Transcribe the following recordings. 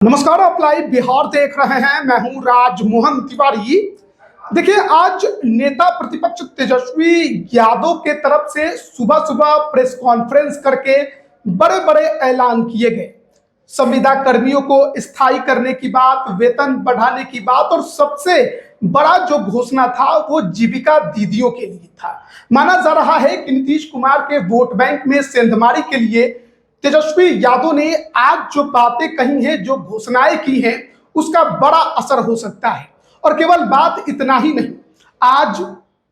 नमस्कार, आप लाइव बिहार देख रहे हैं। मैं हूं राजमोहन तिवारी। देखिए, आज नेता प्रतिपक्ष तेजस्वी यादव के तरफ से सुबह सुबह प्रेस कॉन्फ्रेंस करके बड़े बड़े ऐलान किए गए। संविदा कर्मियों को स्थायी करने की बात, वेतन बढ़ाने की बात, और सबसे बड़ा जो घोषणा था वो जीविका दीदियों के लिए था। माना जा रहा है कि नीतीश कुमार के वोट बैंक में सेंधमारी के लिए तेजस्वी यादव ने आज जो बातें कही हैं, जो घोषणाएं की हैं, उसका बड़ा असर हो सकता है। और केवल बात इतना ही नहीं, आज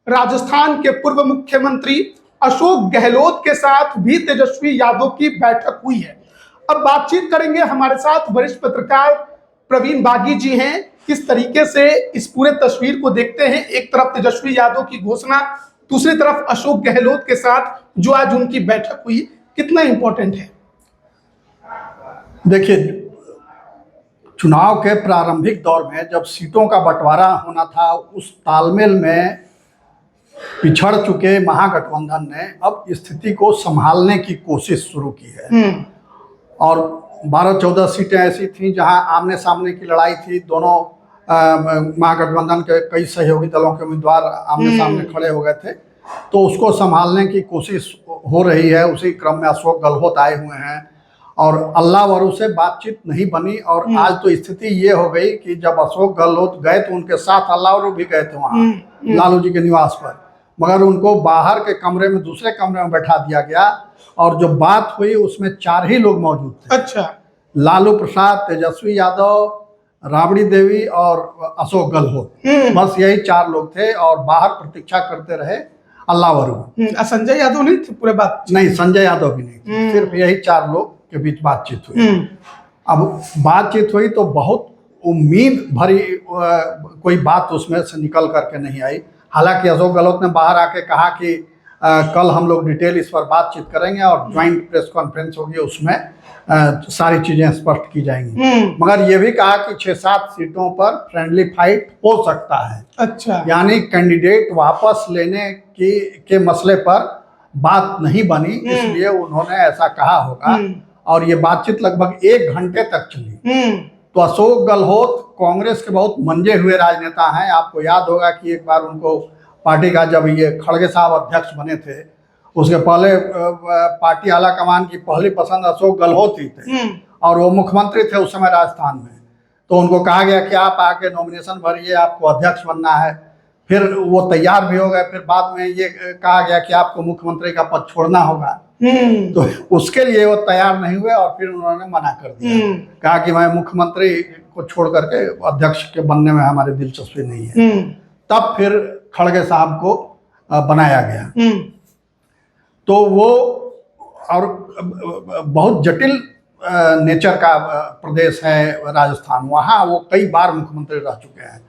राजस्थान के पूर्व मुख्यमंत्री अशोक गहलोत के साथ भी तेजस्वी यादव की बैठक हुई है। अब बातचीत करेंगे, हमारे साथ वरिष्ठ पत्रकार प्रवीण बागी जी हैं। किस तरीके से इस पूरे तस्वीर को देखते हैं, एक तरफ तेजस्वी यादव की घोषणा, दूसरी तरफ अशोक गहलोत के साथ जो आज उनकी बैठक हुई, कितना इंपॉर्टेंट है? देखिए, चुनाव के प्रारंभिक दौर में जब सीटों का बंटवारा होना था, उस तालमेल में पिछड़ चुके महागठबंधन ने अब स्थिति को संभालने की कोशिश शुरू की है। और 12-14 सीटें ऐसी थीं जहां आमने सामने की लड़ाई थी। दोनों महागठबंधन के कई सहयोगी दलों के उम्मीदवार आमने सामने खड़े हो गए थे, तो उसको संभालने की कोशिश हो रही है। उसी क्रम में अशोक गहलोत आए हुए हैं और अल्लाह वरू से बातचीत नहीं बनी। और आज तो स्थिति ये हो गई कि जब अशोक गहलोत गए तो उनके साथ अल्लाह वरू भी गए थे वहाँ लालू जी के निवास पर, मगर उनको बाहर के कमरे में, दूसरे कमरे में बैठा दिया गया। और जो बात हुई उसमें 4 ही लोग मौजूद थे। अच्छा। लालू प्रसाद, तेजस्वी यादव, राबड़ी देवी और अशोक गहलोत, बस यही 4 लोग थे। और बाहर प्रतीक्षा करते रहे अल्लाह वरू। संजय यादव नहीं थे पूरे बात? नहीं, संजय यादव भी नहीं थे। सिर्फ यही 4 लोग के बीच बातचीत हुई। अब बातचीत हुई तो बहुत उम्मीद भरी कोई बात उसमें से निकल करके नहीं आई। हालांकि अशोक गहलोत ने बाहर आके कहा कि कल हम लोग डिटेल इस पर बातचीत करेंगे और ज्वाइंट प्रेस कॉन्फ्रेंस होगी, उसमें सारी चीजें स्पष्ट की जाएंगी। मगर ये भी कहा कि 6-7 सीटों पर फ्रेंडली फाइट हो सकता है। अच्छा। यानी कैंडिडेट वापस लेने के मसले पर बात नहीं बनी, इसलिए उन्होंने ऐसा कहा होगा। और ये बातचीत लगभग 1 घंटे तक चली। तो अशोक गहलोत कांग्रेस के बहुत मंजे हुए राजनेता हैं। आपको याद होगा कि एक बार उनको पार्टी का, जब ये खड़गे साहब अध्यक्ष बने थे, उसके पहले पार्टी आला कमान की पहली पसंद अशोक गहलोत ही थे। और वो मुख्यमंत्री थे उस समय राजस्थान में। तो उनको कहा गया कि आप आके नॉमिनेशन भरिए, आपको अध्यक्ष बनना है। फिर वो तैयार भी हो गए। फिर बाद में ये कहा गया कि आपको मुख्यमंत्री का पद छोड़ना होगा। तो उसके लिए वो तैयार नहीं हुए और फिर उन्होंने मना कर दिया, कहा कि मैं मुख्यमंत्री को छोड़ करके अध्यक्ष के बनने में हमारी दिलचस्पी नहीं है। तब फिर खड़गे साहब को बनाया गया। तो वो, और बहुत जटिल नेचर का प्रदेश है राजस्थान। वहाँ वो कई बार मुख्यमंत्री रह चुके हैं।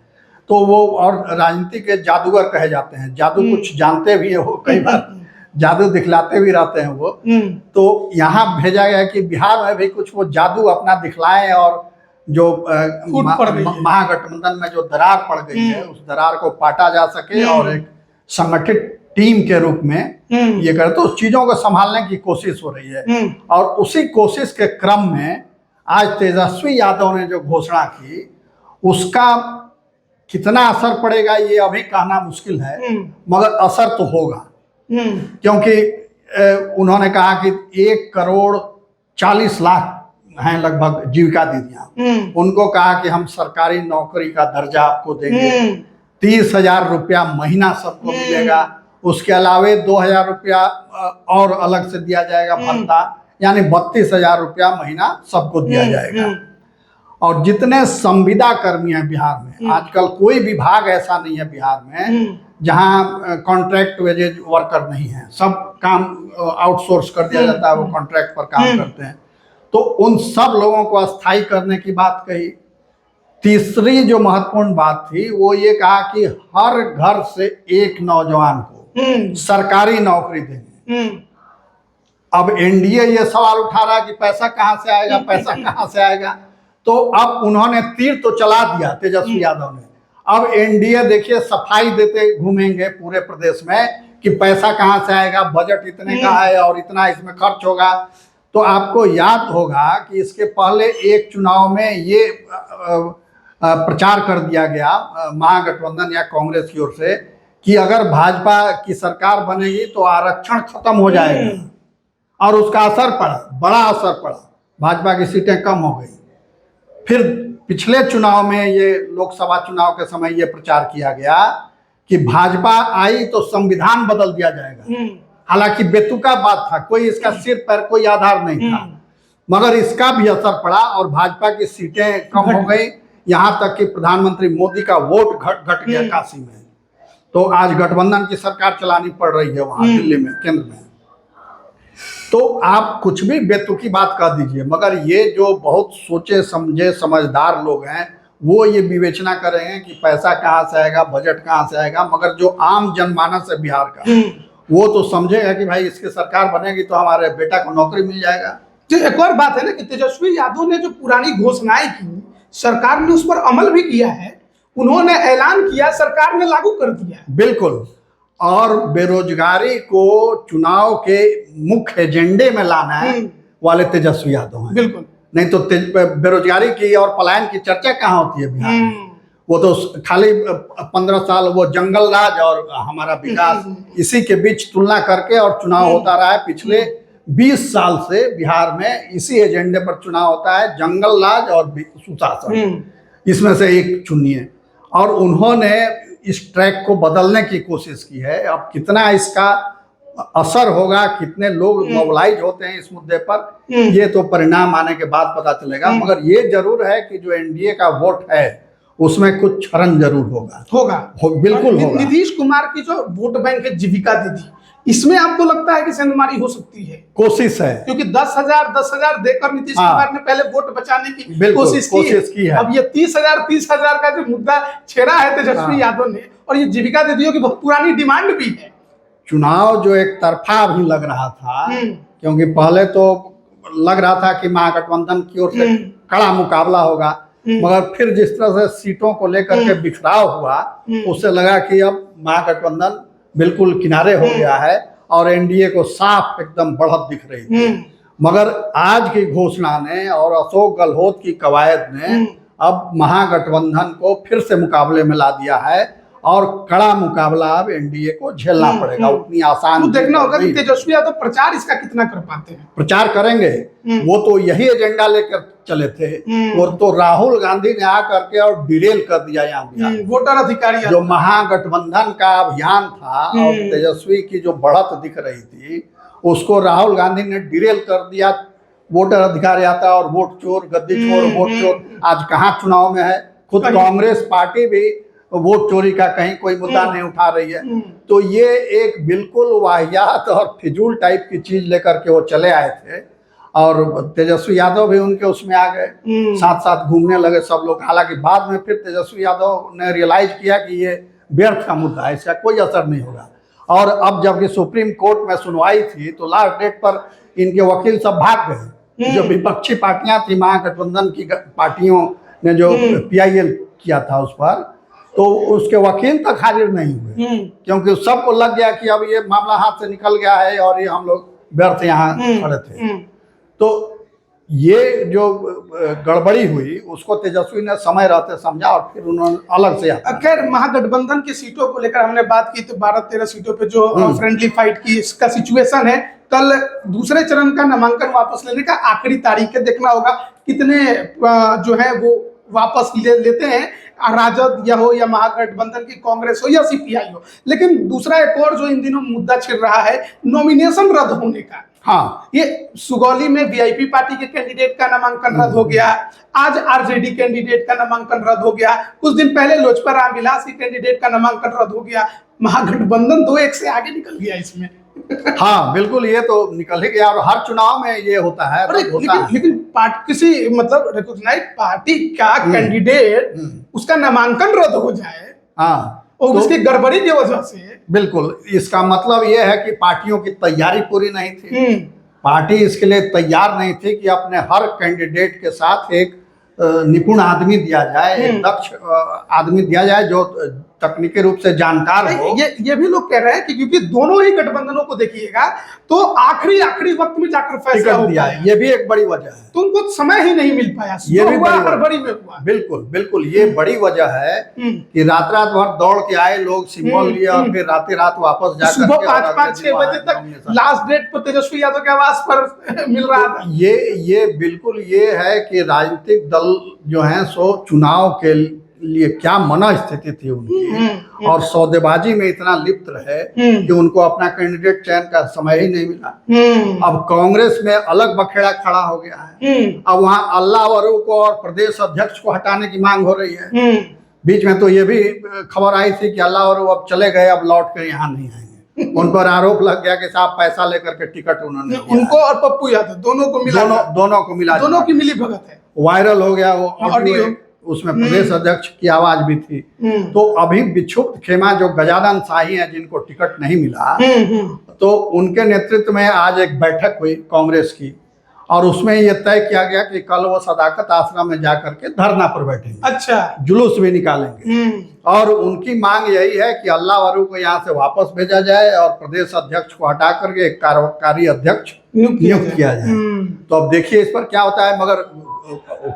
तो वो, और राजनीति के जादूगर कहे जाते हैं। जादू कुछ जानते भी है वो, कई बार जादू दिखलाते भी रहते हैं वो। तो यहाँ भेजा गया कि बिहार में भी कुछ वो जादू अपना दिखलाएं और जो महागठबंधन में जो दरार पड़ गई है, उस दरार को पाटा जा सके और एक संगठित टीम के रूप में ये करे। तो उस चीजों को संभालने की कोशिश हो रही है। और उसी कोशिश के क्रम में आज तेजस्वी यादव ने जो घोषणा की, उसका कितना असर पड़ेगा ये अभी कहना मुश्किल है, मगर असर तो होगा। क्योंकि उन्होंने कहा कि 1,40,00,000 हैं लगभग जीविका दीदियां। उनको कहा कि हम सरकारी नौकरी का दर्जा आपको देंगे, 30,000 रुपया महीना सबको मिलेगा। उसके अलावे 2,000 रुपया और अलग से दिया जाएगा भत्ता, यानी 32,000 रुपया महीना सबको दिया जाएगा। और जितने संविदा कर्मी हैं बिहार में, आजकल कोई विभाग ऐसा नहीं है बिहार में जहां कॉन्ट्रैक्ट वेजेज वर्कर नहीं है। सब काम आउटसोर्स कर दिया जाता है, वो कॉन्ट्रैक्ट पर काम करते हैं। तो उन सब लोगों को अस्थायी करने की बात कही। तीसरी जो महत्वपूर्ण बात थी वो ये कहा कि हर घर से एक नौजवान को सरकारी नौकरी देंगे। अब एनडीए ये सवाल उठा रहा है कि पैसा कहां से आएगा, पैसा कहां से आएगा। तो अब उन्होंने तीर तो चला दिया तेजस्वी यादव ने। अब एनडीए देखिए सफाई देते घूमेंगे पूरे प्रदेश में कि पैसा कहां से आएगा, बजट इतने का है और इतना इसमें खर्च होगा। तो तो आपको याद होगा कि इसके पहले एक चुनाव में ये प्रचार कर दिया गया महागठबंधन या कांग्रेस की ओर से कि अगर भाजपा की सरकार बनेगी तो आरक्षण खत्म हो जाएगा, और उसका असर पड़ा, बड़ा असर पड़ा, भाजपा की सीटें कम हो गई। फिर पिछले चुनाव में, ये लोकसभा चुनाव के समय ये प्रचार किया गया कि भाजपा आई तो संविधान बदल दिया जाएगा। हालांकि बेतुका बात था, कोई इसका सिर पर कोई आधार नहीं था, मगर इसका भी असर पड़ा और भाजपा की सीटें कम हो गई। यहां तक कि प्रधानमंत्री मोदी का वोट घट गया काशी में। तो आज गठबंधन की सरकार चलानी पड़ रही है वहां दिल्ली में, केंद्र में। तो आप कुछ भी बेतुकी बात कह दीजिए, मगर ये जो बहुत सोचे समझे समझदार लोग हैं वो ये विवेचना कर रहे हैं कि पैसा कहाँ से आएगा, बजट कहाँ से आएगा। मगर जो आम जनमानस है बिहार का, वो तो समझेगा कि भाई इसकी सरकार बनेगी तो हमारे बेटा को नौकरी मिल जाएगा। तो एक और बात है ना कि तेजस्वी यादव ने जो पुरानी घोषणाएं की, सरकार ने उस पर अमल भी किया है। उन्होंने ऐलान किया, सरकार ने लागू कर दिया। बिल्कुल। और बेरोजगारी को चुनाव के मुख्य एजेंडे में लाना है वाले तेजस्वी यादव हैं। बिल्कुल। नहीं तो बेरोजगारी की और पलायन की चर्चा कहाँ होती है बिहार में। वो तो खाली 15 साल वो जंगल राज और हमारा विकास, इसी के बीच तुलना करके और चुनाव होता रहा है। पिछले 20 साल से बिहार में इसी एजेंडे पर चुनाव होता है, जंगल राज और सुशासन, इसमें से एक चुनिए। और उन्होंने इस ट्रैक को बदलने की कोशिश की है। अब कितना इसका असर होगा, कितने लोग मोबिलाइज होते हैं इस मुद्दे पर, ये तो परिणाम आने के बाद पता चलेगा। मगर ये जरूर है कि जो एनडीए का वोट है उसमें कुछ क्षरण जरूर होगा। बिल्कुल होगा। नीतीश कुमार की जो वोट बैंक है जीविका दीदी, इसमें आपको लगता है कि सेंधमारी हो सकती है? कोशिश है, क्योंकि 10,000 देकर नीतीश कुमार ने पहले वोट बचाने की कोशिश की है। अब ये 30,000 का जो मुद्दा छेड़ा है तेजस्वी यादव ने, और ये जीविका दीदियों की बहुत पुरानी डिमांड भी है। चुनाव जो एक तरफा भी लग रहा था, क्योंकि पहले तो लग रहा था कि महागठबंधन की ओर से कड़ा मुकाबला होगा, मगर फिर जिस तरह से सीटों को लेकर के बिखराव हुआ, उससे लगा कि अब महागठबंधन बिल्कुल किनारे हो गया है और एनडीए को साफ एकदम बढ़त दिख रही थी। मगर आज की घोषणा ने और अशोक गहलोत की कवायद ने अब महागठबंधन को फिर से मुकाबले में ला दिया है और कड़ा मुकाबला अब एनडीए को झेलना पड़ेगा। उतनी आसान तो देखना होगा कि तेजस्वी यादव प्रचार इसका कितना कर पाते हैं। प्रचार करेंगे, वो तो यही एजेंडा लेकर चले थे। और तो राहुल गांधी ने आकर के और डिरेल कर दिया यहाँ वोटर अधिकारी, जो महागठबंधन का अभियान था और तेजस्वी की जो बढ़त दिख रही थी, उसको राहुल गांधी ने डिरेल कर दिया। वोटर अधिकार आता और वोट चोर, गद्दी चोर, वोट चोर आज कहाँ चुनाव में है। खुद कांग्रेस पार्टी भी वोट चोरी का कहीं कोई मुद्दा नहीं उठा रही है। तो ये एक बिल्कुल वाहियात और फिजूल टाइप की चीज लेकर के वो चले आए थे और तेजस्वी यादव भी उनके उसमें आ गए, साथ साथ घूमने लगे सब लोग। हालांकि बाद में फिर तेजस्वी यादव ने रियलाइज किया कि ये व्यर्थ का मुद्दा है, इसका कोई असर नहीं होगा। और अब जबकि सुप्रीम कोर्ट में सुनवाई थी तो लास्ट डेट पर इनके वकील सब भाग गए। जो विपक्षी पार्टियां थी, महागठबंधन की पार्टियों ने जो PIL किया था उस पर, तो उसके वकील तक हाजिर नहीं हुए, क्योंकि सबको लग गया कि अब ये मामला हाथ से निकल गया है और ये हम लोग व्यर्थ यहाँ खड़े थे। तो ये जो गड़बड़ी हुई उसको तेजस्वी ने समय रहते समझा और फिर उन्होंने अलग से। खैर, महागठबंधन की सीटों को लेकर हमने बात की, तो 12-13 सीटों पे जो फ्रेंडली फाइट की इसका सिचुएशन है। कल दूसरे चरण का नामांकन वापस लेने का आखिरी तारीख है। देखना होगा कितने जो है वो वापस लेते हैं, राजद या हो या महागठबंधन की कांग्रेस हो या CPI हो। लेकिन दूसरा एक और जो इन दिनों मुद्दा छिड़ रहा है, नॉमिनेशन रद्द होने का। हाँ, ये सुगौली में VIP पार्टी के कैंडिडेट का नामांकन रद्द हो गया, आज RJD कैंडिडेट का नामांकन रद्द हो गया, कुछ दिन पहले लोजपा रामविलास के कैंडिडेट का नामांकन रद्द हो गया। महागठबंधन 2-1 से आगे निकल गया इसमें। हाँ बिल्कुल, ये तो निकल ही गया और हर चुनाव में ये होता है। लेकिन पार्टी किसी मतलब रिकॉग्नाइज्ड पार्टी का कैंडिडेट उसका नामांकन रद्द हो जाए, हाँ, और तो उसकी गड़बड़ी की वजह से, बिल्कुल इसका मतलब ये है कि पार्टियों की तैयारी पूरी नहीं थी। पार्टी इसके लिए तैयार नहीं थी कि अपने हर कैंडिडेट के साथ एक निपुण आदमी दिया जाए, एक दक्ष आदमी दिया जाए जो तकनीकी रूप से जानकार हो। ये भी लोग कह रहे हैं कि क्योंकि दोनों ही गठबंधनों को देखिएगा तो आखिरी वक्त में जाकर फैसला टिकट दिया है, ये भी एक बड़ी वजह है। तो उनको समय ही नहीं मिल पाया, ये भी बड़ी में हुआ। बिल्कुल बिल्कुल, ये बड़ी वजह है कि रात भर दौड़ के आए लोग, सिंबल लिए और फिर रात वापस जाकर सुबह 5-6 बजे तक लास्ट डेट पर तेजस्वी यादव के आवास पर मिल रहा था। ये बिल्कुल ये है कि राजनीतिक दल जो है सो चुनाव के लिए क्या मना स्थिति थी उनकी, और सौदेबाजी में इतना लिप्त रहे कि उनको अपना कैंडिडेट चयन का समय ही नहीं मिला। अब कांग्रेस में अलग बखेड़ा खड़ा हो गया है। अब वहां अल्लाह वरू को और प्रदेश अध्यक्ष को हटाने की मांग हो रही है। बीच में तो ये भी खबर आई थी कि अल्लाह वरू अब चले गए, अब लौट कर यहाँ नहीं आएंगे। उन पर आरोप लग गया कि साहब पैसा लेकर के टिकट उन्होंने उनको और पप्पू यादव दोनों को मिला, दोनों की मिली भगत है। वायरल हो गया वो ऑडियो, उसमें प्रदेश अध्यक्ष की आवाज भी थी। तो अभी विक्षुब्ध खेमा जो गजानन शाही हैं जिनको टिकट नहीं मिला, तो उनके नेतृत्व में आज एक बैठक हुई कांग्रेस की, और उसमें ये तय किया गया कि कल वो सदाकत आश्रम में जाकर के धरना पर बैठेंगे। अच्छा, जुलूस भी निकालेंगे, और उनकी मांग यही है कि अल्लाह वरू को यहाँ से वापस भेजा जाए और प्रदेश अध्यक्ष को हटा करके एक कार्यकारी अध्यक्ष नियुक्त किया जाए। तो अब देखिए इस पर क्या होता है, मगर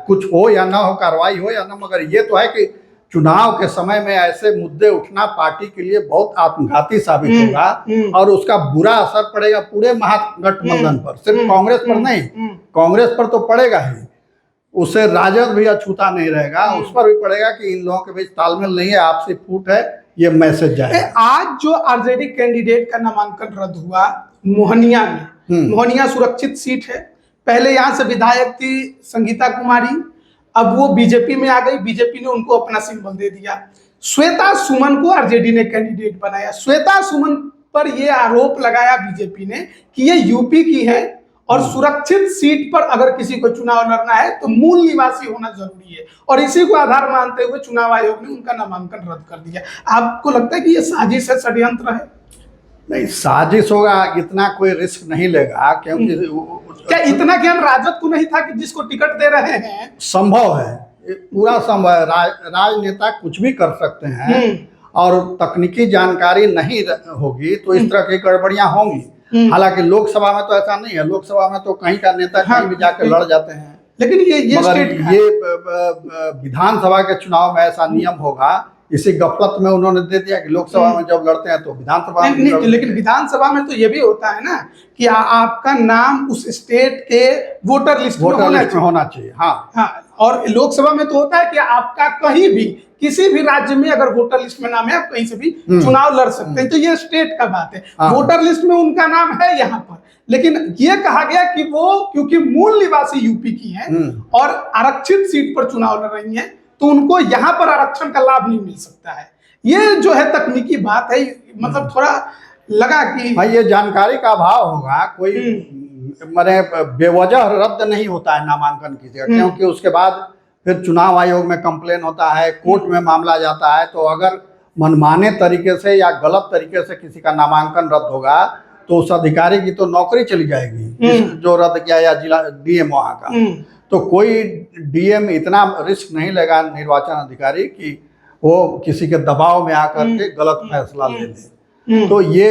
कुछ हो या ना हो, कार्रवाई हो या ना, मगर ये तो है कि चुनाव के समय में ऐसे मुद्दे उठना पार्टी के लिए बहुत आत्मघाती साबित होगा, और उसका बुरा असर पड़ेगा पूरे महागठबंधन पर, सिर्फ कांग्रेस पर नहीं, कांग्रेस पर तो पड़ेगा ही, उससे राजद भी अछूता नहीं रहेगा, उस पर भी पड़ेगा कि इन लोगों के बीच तालमेल नहीं है, आपसी फूट है, ये मैसेज जाएगा। आज जो आरजेडी कैंडिडेट का नामांकन रद्द हुआ मोहनिया में, मोहनिया सुरक्षित सीट है। पहले यहाँ से विधायक थी संगीता कुमारी, अब वो बीजेपी में आ गई, बीजेपी ने उनको अपना सिंबल दे दिया। श्वेता सुमन को आरजेडी ने कैंडिडेट बनाया। श्वेता सुमन पर यह आरोप लगाया बीजेपी ने कि ये यूपी की है और सुरक्षित सीट पर अगर किसी को चुनाव लड़ना है तो मूल निवासी होना जरूरी है, और इसी को आधार मानते हुए चुनाव आयोग ने उनका नामांकन रद्द कर दिया। आपको लगता है कि ये साजिश है, षड्यंत्र है? नहीं, साजिश होगा इतना कोई रिस्क नहीं लेगा, क्योंकि क्या इतना ज्ञान राजद को नहीं था कि जिसको टिकट दे रहे हैं? संभव है, पूरा संभव है। राजनेता कुछ भी कर सकते हैं, और तकनीकी जानकारी नहीं होगी तो इस तरह की गड़बड़ियां होंगी। हालांकि लोकसभा में तो ऐसा नहीं है, लोकसभा में तो कहीं का नेता कहीं भी जाकर लड़ जाते हैं, लेकिन ये विधानसभा के चुनाव में ऐसा नियम होगा। इसी गफलत में उन्होंने दे दिया कि लोकसभा में जब लड़ते हैं तो विधानसभा में लेकिन विधानसभा में तो ये भी होता है ना कि आपका नाम उस स्टेट के वोटर लिस्ट में होना चाहिए। हाँ, और लोकसभा में तो होता है कि आपका कहीं भी किसी भी राज्य में अगर वोटर लिस्ट में नाम है, आप कहीं से भी चुनाव लड़ सकते हैं। तो ये स्टेट का बात है, वोटर लिस्ट में उनका नाम है यहाँ पर, लेकिन ये कहा गया कि वो क्योंकि मूल निवासी यूपी की हैं और आरक्षित सीट पर चुनाव लड़ रही हैं, तो उनको यहाँ पर आरक्षण का लाभ नहीं मिल सकता है। ये जो है तकनीकी बात है, मतलब थोड़ा लगा कि हाँ, ये जानकारी का अभाव होगा। कोई माने बेवजह रद्द नहीं होता है नामांकन की जगह, क्योंकि उसके बाद फिर चुनाव आयोग में कंप्लेन होता है, कोर्ट में मामला जाता है। तो अगर मनमाने तरीके से या गलत तरीके से किसी का नामांकन रद्द होगा तो उस अधिकारी की तो नौकरी चली जाएगी, जो रद्द किया, या जिला डीएम वहाँ का। तो कोई डीएम इतना रिस्क नहीं लेगा, निर्वाचन अधिकारी, कि वो किसी के दबाव में आकर के गलत फैसला ले ले। तो ये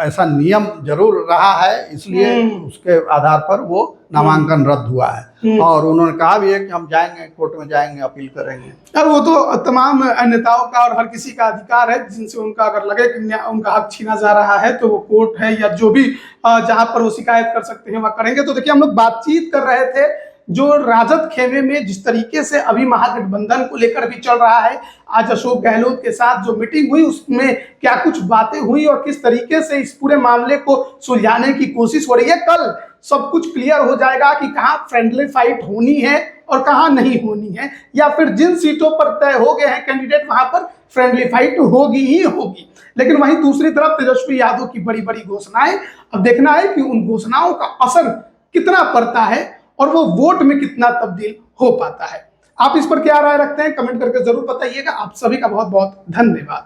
ऐसा नियम जरूर रहा है, इसलिए उसके आधार पर वो नामांकन रद्द हुआ है। और उन्होंने कहा भी है कि हम जाएंगे, कोर्ट में जाएंगे, अपील करेंगे। और वो तो तमाम नेताओं का और हर किसी का अधिकार है, जिनसे उनका अगर लगे कि उनका हक छीना जा रहा है तो वो कोर्ट है या जो भी जहां पर वो शिकायत कर सकते हैं वह करेंगे। तो देखिए, हम लोग बातचीत कर रहे थे जो राजद खेमे में जिस तरीके से अभी महागठबंधन को लेकर भी चल रहा है। आज अशोक गहलोत के साथ जो मीटिंग हुई उसमें क्या कुछ बातें हुई और किस तरीके से इस पूरे मामले को सुलझाने की कोशिश हो रही है। कल सब कुछ क्लियर हो जाएगा कि कहाँ फ्रेंडली फाइट होनी है और कहाँ नहीं होनी है, या फिर जिन सीटों पर तय हो गए हैं कैंडिडेट वहां पर फ्रेंडली फाइट होगी ही होगी। लेकिन वहीं दूसरी तरफ तेजस्वी यादव की बड़ी बड़ी घोषणाएं, अब देखना है कि उन घोषणाओं का असर कितना पड़ता है और वो वोट में कितना तब्दील हो पाता है। आप इस पर क्या राय रखते हैं, कमेंट करके जरूर बताइएगा। आप सभी का बहुत बहुत धन्यवाद।